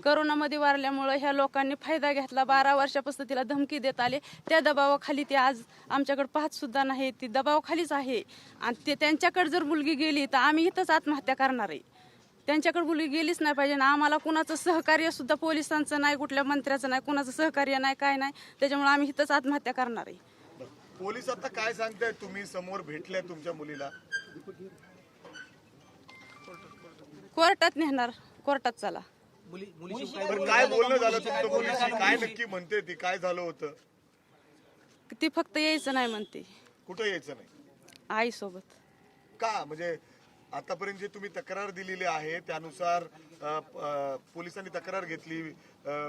करोनामध्ये वारल्यामुळे ह्या लोकांनी फायदा घेतला. 12 वर्षापासून तिला धमकी देत आले. त्या दबावाखाली ती आज आमच्याकडे पाहत सुद्धा नाही. ती दबावाखालीच आहे आणि ते त्यांच्याकडे जर मुलगी गेली तर आम्ही इथंच आत्महत्या करणार आहे. त्यांच्याकडे मुलगी गेलीच नाही पाहिजे ना. आम्हाला कुणाचं सहकार्य सुद्धा पोलिसांचं नाही, कुठल्या मंत्र्याचं नाही, कुणाचं सहकार्य नाही, काय नाही. त्याच्यामुळे आम्ही इथंच आत्महत्या करणार आहे. पोलीस आता काय सांगताय? तुम्ही समोर भेटल्या तुमच्या मुलीला? कोर्टात नेणार, कोर्टात चला. काय बोलणं झालं तुमच्या मुलीशी? काय नक्की म्हणते ती? काय झालं होतं? ती फक्त यायचं नाही म्हणते. कुठं यायचं नाही? आईसोबत. का? म्हणजे आतापर्यंत जे तुम्ही तक्रार दिलेली आहे त्यानुसार पोलिसांनी तक्रार घेतली,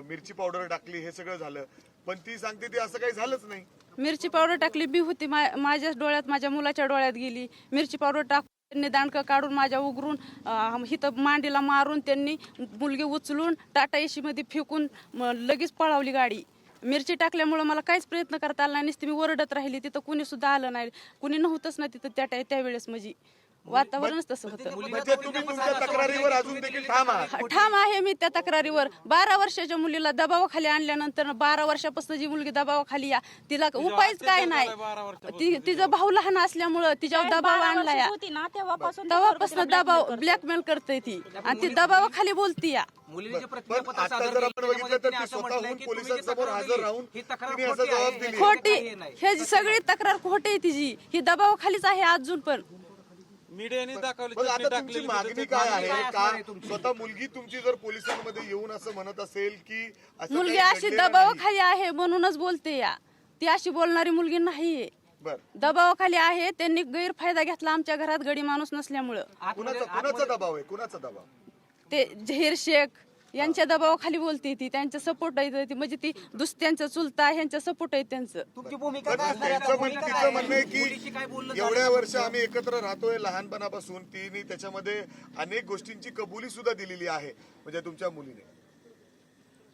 मिरची पावडर टाकली, हे सगळं झालं, पण ती सांगते ती असं काही झालंच नाही. मिरची पावडर टाकली बी होती, माझ्या डोळ्यात, माझ्या मुलाच्या डोळ्यात गेली. मिरची पावडर टाकून त्यांनी दांडकं काढून माझ्या उघडून हिथं मांडीला मारून त्यांनी मुलगी उचलून टाटा एसी मध्ये फेकून लगेच पळावली गाडी. मिरची टाकल्यामुळे मला काहीच प्रयत्न करता आला नाही. मी ओरडत राहिली. तिथं कुणी सुद्धा आलं नाही, कुणी नव्हतंच ना तिथं त्यावेळेस. म्हणजे वातावरणच तसं होतं. म्हणजे तुम्ही तुमच्या तक्रारीवर अजून देखील ठाम आहात? ठाम आहे मी त्या तक्रारीवर. 12 वर्षाच्या मुलीला दबावाखाली आणल्यानंतर 12 वर्षापासून जी मुलगी दबावाखाली या, तिला उपायच काय नाही. तिचा भाऊ लहान असल्यामुळं तिच्यावर दबाव आणलाय. तेव्हापासून दबाव ब्लॅकमेल करते ती आणि ती दबावाखाली बोलती या. आता जर आपण बघितलं तर ती स्वतःहून पोलिसांसमोर हजर राहून तिने असा जबाब दिली. खोटी, हे सगळी तक्रार खोटी आहे तिची. ही दबावाखालीच आहे अजून पण. आता तुमची मागणी काय आहे? का स्वतः मुलगी तुमची जर पोलिसांमध्ये येऊन असं म्हणत असेल की मुलगी अशी दबावाखाली आहे म्हणूनच बोलते या, ती अशी बोलणारी मुलगी नाहीये. दबावाखाली आहे. त्यांनी गैरफायदा घेतला आमच्या घरात गडी माणूस नसल्यामुळं. कुणाचा दबाव आहे? कुणाचा दबाव? ते झहीर शेख यांच्या दबावाखाली बोलते ती. त्यांच्या सपोर्ट आहे ती, म्हणजे ती दुसऱ्यांचं चुलता ह्यांच्या सपोर्ट आहे त्यांचं. तिचं म्हणणं आहे की एवढ्या वर्ष आम्ही एकत्र राहतोय लहानपणापासून, तिने त्याच्यामध्ये अनेक गोष्टींची कबुली सुद्धा दिलेली आहे म्हणजे तुमच्या मुलीने.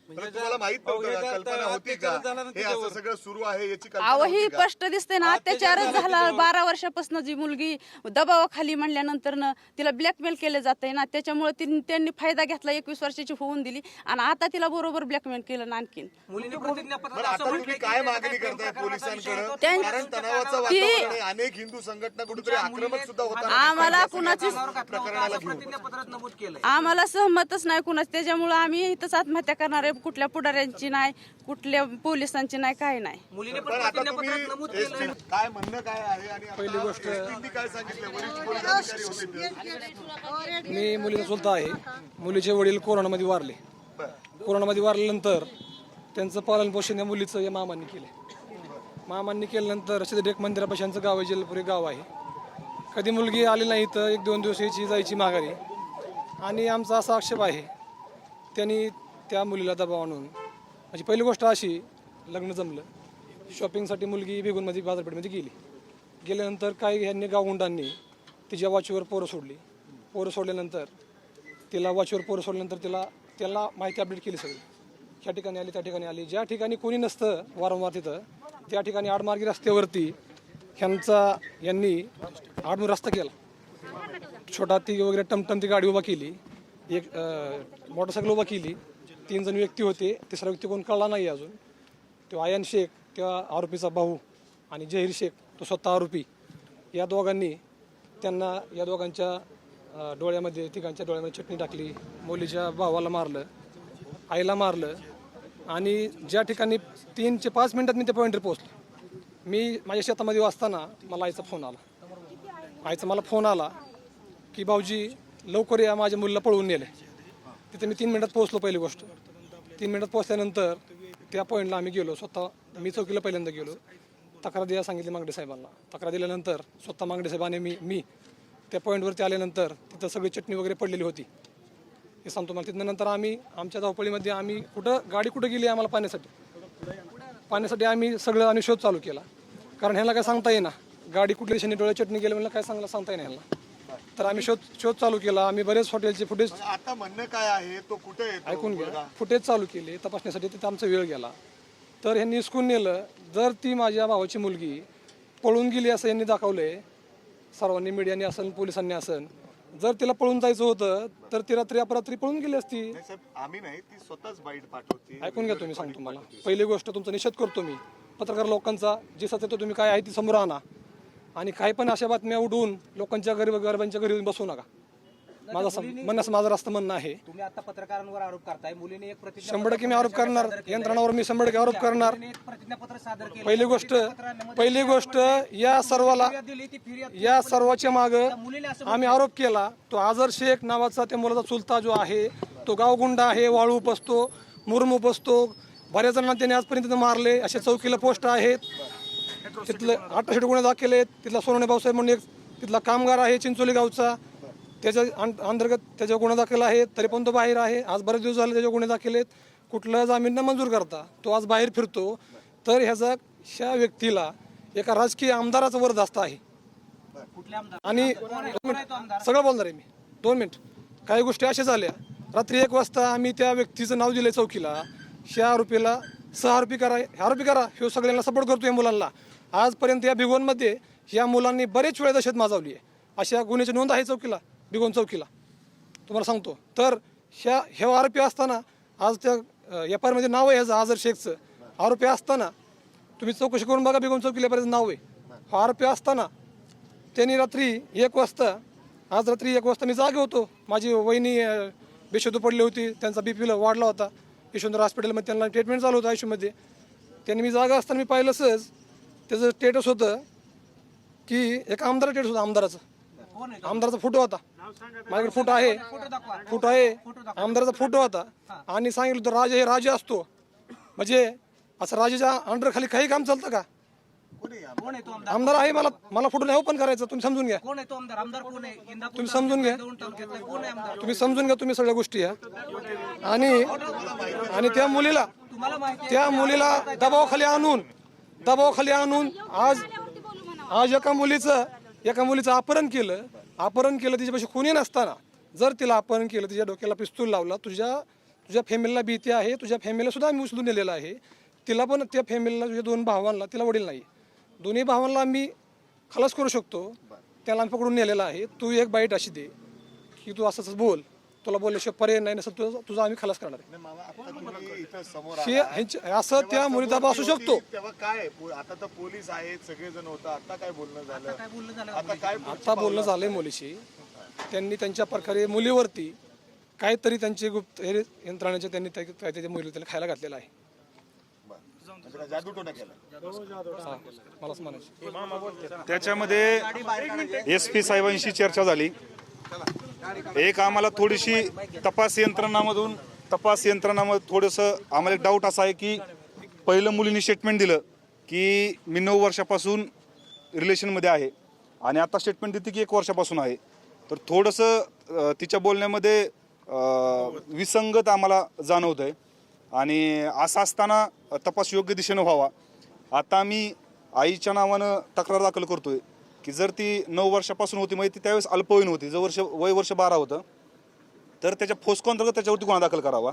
तुम्हाला माहित नव्हतं, कल्पना होती का हे असं सगळं सुरू आहे याची कल्पना? ही स्पष्ट दिसते ना, अत्याचारच झाला. 12 वर्षापासून जी मुलगी दबावाखाली म्हणल्यानंतर तिला ब्लॅकमेल केलं जातंय ना, त्याच्यामुळे त्यांनी फायदा घेतला. 21 वर्षाची होऊन दिली आणि आता तिला बरोबर ब्लॅकमेल केलं ना आणखीन. आता तुम्ही काय मागणी करताय पोलिसांकडे? कारण तणावाचं वातावरण आहे, अनेक हिंदू संघटना कुठेतरी आक्रमक सुद्धा होतात. आम्हाला कुणाची प्रकरणाला घेऊन आम्हाला सहमतच नाही कुणाच. त्याच्यामुळे आम्ही इथंच आत्महत्या करणार आहे. कुठल्या पुढाऱ्यांची नाही, कुठल्या पोलिसांची नाही, काय नाही. काय म्हणणं काय आहे? आणि पहिली गोष्ट काय सांगितलं? वरिष्ठ पोलीस अधिकारी होते. मी मुलीचा चुलता आहे. मुलीचे वडील कोरोनामध्ये वारले. कोरोनामध्ये वारल्यानंतर त्यांचं पालन पोषण या मुलीचं या मामांनी केले. मामांनी केल्यानंतर सिद्धेश्वर मंदिरापाशी यांचं गाव आहे, जलपुरी गाव आहे. कधी मुलगी आली नाही तर 1-2 दिवस यायची जायची माघारी. आणि आमचा असा आक्षेप आहे त्यांनी त्या मुलीला दबाव आणून, म्हणजे पहिली गोष्ट अशी, लग्न जमलं, शॉपिंगसाठी मुलगी बेगूनमध्ये बाजारपेठेमध्ये गेल्यानंतर काय ह्यांनी गावगुंडांनी तिच्या वॉचवर पोरं सोडली. पोरं सोडल्यानंतर तिला वॉचवर पोरं सोडल्यानंतर त्याला माहिती अपडेट केली सगळी. ह्या ठिकाणी आली, त्या ठिकाणी आली. ज्या ठिकाणी कोणी नसतं वारंवार तिथं, त्या ठिकाणी आडमार्गी रस्त्यावरती यांनी आडमूर रस्ता केला. छोटा ती वगैरे टमटम ती गाडी उभा केली, एक मोटरसायकल उभा केली. 3 जण व्यक्ती होते. तिसरा व्यक्ती कोण कळला नाही अजून. तो आयन शेख, त्या आरोपीचा भाऊ, आणि जहीर शेख, तो स्वतः आरोपी, या दोघांनी त्यांना या दोघांच्या डोळ्यामध्ये, तिघांच्या डोळ्यामध्ये चटणी टाकली. मुलीच्या भावाला मारलं, आईला मारलं. आणि ज्या ठिकाणी 3 ते 5 मिनिटात मी त्या पॉईंटवर पोहोचलो. मी माझ्या शेतामध्ये असताना मला आईचा फोन आला. की भाऊजी लवकर या, माझ्या मुलीला पळवून नेले. तिथे मी 3 मिनिटात पोहोचलो. पहिली गोष्ट 3 मिनिटात पोहोचल्यानंतर त्या पॉईंटला आम्ही गेलो. स्वतः मी चौकीला पहिल्यांदा गेलो. तक्रार द्यायला सांगितली मांगडे साहेबांना. तक्रार दिल्यानंतर स्वतः मांगडे साहेबांनी मी त्या पॉईंटवरती आल्यानंतर तिथं सगळी चटणी वगैरे पडलेली होती. हे सांगतो मला. तिथल्यानंतर आम्ही आमच्या धावपळीमध्ये आम्ही गाडी कुठं गेली आम्हाला पाण्यासाठी आम्ही सगळं शोध चालू केला. कारण ह्याला काय सांगता येईना, गाडी कुठल्या दिशेने डोळ्या चटणी गेली म्हणलं काय सांगता येईना ह्याला. तर आम्ही शोध चालू केला. आम्ही बरेच हॉटेलचे फुटेज, आता म्हणणं काय आहे तो कुठे ऐकून घ्या, फुटेज चालू केले तपासण्यासाठी. तिथे आमचा वेळ गेला. तर ह्यांनी हिसकून नेलं. जर ती माझ्या भावाची मुलगी पळून गेली असं यांनी दाखवलंय सर्वांनी, मीडियाने असेल, पोलिसांनी असेल, जर तिला पळून जायचं होतं तर ती रात्री अपरात्री पळून गेली असती. नाही साहेब, आम्ही नाही, ती स्वतःच बाईट पाठवते. ऐकून घ्या तुम्ही, सांगतो तुम्हाला. पहिली गोष्ट तुमचा निषेध करतो मी. पत्रकार लोकांचा जे सत्य तो तुम्ही काय आहे ती समोर आणा आणि काही पण अशा बातम्या उडवून लोकांच्या गरिबांच्या घरी येऊन बसू नका. माझं रास्त म्हणणं आहे. तुम्ही आता पत्रकारांवर आरोप करताय, मुलीने एक प्रतिज्ञा 100% मी आरोप करणार, यंत्रणावर मी 100% आरोप करणार. एक प्रतिज्ञापत्र सादर केलं. पहिली गोष्ट या सर्वाच्या माग आम्ही आरोप केला. तो आझर शेख नावाचा त्या मुलाचा चुलता जो आहे तो गावगुंडा आहे, वाळू उपसतो, मुरम उपसतो. बऱ्याच जणांना त्याने आजपर्यंत मारले. अशा चौकीला पोस्ट आहेत. तिथलं 68 गुन्हे दाखल आहेत. तिथला सोनवणे भाऊसाहेब म्हणून एक तिथला कामगार आहे चिंचोली गावचा, त्याच्या अंतर्गत त्याच्या गुन्हे दाखल आहेत. तरी पण तो बाहेर आहे. आज बरेच दिवस झाले त्याचे गुन्हे दाखल आहेत. कुठलं जामीन न मंजूर करता तो आज बाहेर फिरतो. तर ह्या व्यक्तीला एका राजकीय आमदाराचा वरदहस्त आहे. आणि सगळं बोलणार आहे मी, 2 मिनिट. काही गोष्टी अशा झाल्या, रात्री 1 वाजता आम्ही त्या व्यक्तीचं नाव दिलं चौकीला. ह्या आरोपीला आरोपी करा हे सगळ्यांना सपोर्ट करतो या मुलांना. आजपर्यंत या भिगवणमध्ये या मुलांनी बरेच वेळा दहशत माजवली आहे. अशा गुन्ह्याची नोंद आहे चौकीला, भिगवण चौकीला, तुम्हाला सांगतो. तर हे आरोपी असताना आज त्या FIR मध्ये नाव आहे ह्याचं आझर शेखचं. आरोपी असताना तुम्ही चौकशी करून बघा, भिगवण चौकीला FIR नाव आहे. हा आरोपी असताना त्यांनी रात्री 1 वाजता आज रात्री 1 वाजता मी जागे होतो. माझी वहिनी बेशुद्ध पडली होती, त्यांचा BP वाढला होता. यशवंतराव हॉस्पिटलमध्ये त्यांना ट्रीटमेंट चालू होतं आयुष्यामध्ये. त्यांनी मी जागा असताना मी पाहिलं सहज त्याचं स्टेटस होतं की एक आमदार स्टेटस होतं. आमदाराचा फोटो होता. माझ्याकडे फोटो आहे आमदाराचा फोटो होता. आणि सांगितलं होतं राजा हे राजा असतो, म्हणजे असं राजाच्या अंडर खाली काही काम चालतं का? आमदार आहे. मला फोटो नाही ओपन करायचा. तुम्ही समजून घ्या. तुम्ही समजून घ्या तुम्ही सगळ्या गोष्टी या. आणि त्या मुलीला दबावाखाली आणून आज एका मुलीचं अपहरण केलं. तिच्यापाशी कोणी नसताना जर तिला अपहरण केलं, तिच्या डोक्याला पिस्तूल लावला. तुझ्या फॅमिलीला भीती आहे. तुझ्या फॅमिलीला सुद्धा आम्ही उचलून नेलेलं आहे. तिला पण त्या फॅमिलीला, तुझ्या 2 भावांना, तिला वडील नाही, दोन्ही भावांना आम्ही खलास करू शकतो. त्याला आम्ही पकडून नेलेला आहे. तू एक बाईट अशी दे की तू असंच बोल, तुला बोलल्याशिवाय पर्याय नाही, नसेल तुझा आम्ही खलास करणार आहे. असं त्या मुली दबाव असू शकतो. तेव्हा काय आता तर पोलीस आहेत, सगळेजण होतं. आता काय बोलणं झालं? आता बोलणं झालंय मुलीशी. त्यांनी त्यांच्या प्रकारे मुलीवरती काहीतरी त्यांचे गुप्त यंत्रणाचे त्यांनी त्या मुलीला त्याला खायला घातलेलं आहे. मलाच म्हणायचं. त्याच्यामध्ये SP साहेबांशी चर्चा झाली. एक आम्हाला थोडीशी तपास यंत्रणामध्ये थोडंसं आम्हाला एक डाऊट असा आहे की पहिलं मुलीने स्टेटमेंट दिलं की मी 9 वर्षापासून रिलेशनमध्ये आहे आणि आता स्टेटमेंट देते की 1 वर्षापासून आहे. तर थोडंसं तिच्या बोलण्यामध्ये विसंगत आम्हाला जाणवत आहे आणि असं असताना तपास योग्य दिशेनं व्हावा. आता आम्ही आईच्या नावानं तक्रार दाखल करतोय की जर ती 9 वर्षापासून होती, म्हणजे ती त्यावेळेस अल्पवयीन होती, वय वर्ष 12 होतं, तर त्याच्या फोस्को अंतर्गत त्याच्यावरती गुन्हा दाखल करावा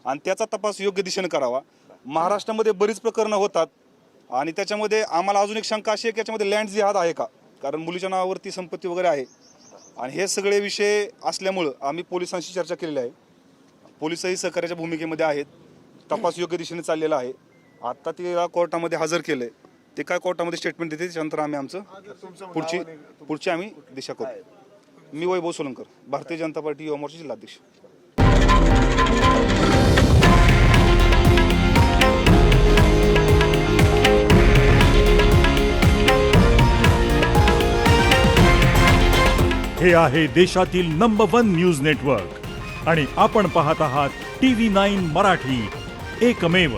आणि त्याचा तपास योग्य दिशेनं करावा. महाराष्ट्रामध्ये बरीच प्रकरणं होतात आणि त्याच्यामध्ये आम्हाला अजून एक शंका अशी आहे की याच्यामध्ये लँड जिहाद आहे का, कारण मुलीच्या नावावरती संपत्ती वगैरे आहे. आणि हे सगळे विषय असल्यामुळं आम्ही पोलिसांशी चर्चा केलेली आहे. पोलिसही सहकार्याच्या भूमिकेमध्ये आहेत. तपास योग्य दिशेने चाललेला आहे. आता तिला कोर्टामध्ये हजर केलंय. ते काय कोर्टामध्ये स्टेटमेंट देते त्याच्यानंतर आम्ही आमचं पुढची आम्ही दिशा करू. मी वैभव सोलंकर, भारतीय जनता पार्टी युवा मोर्चा जिल्हाध्यक्ष. हे आहे देशातील नंबर 1 न्यूज नेटवर्क आणि आपण पाहत आहात TV9 मराठी, एकमेव.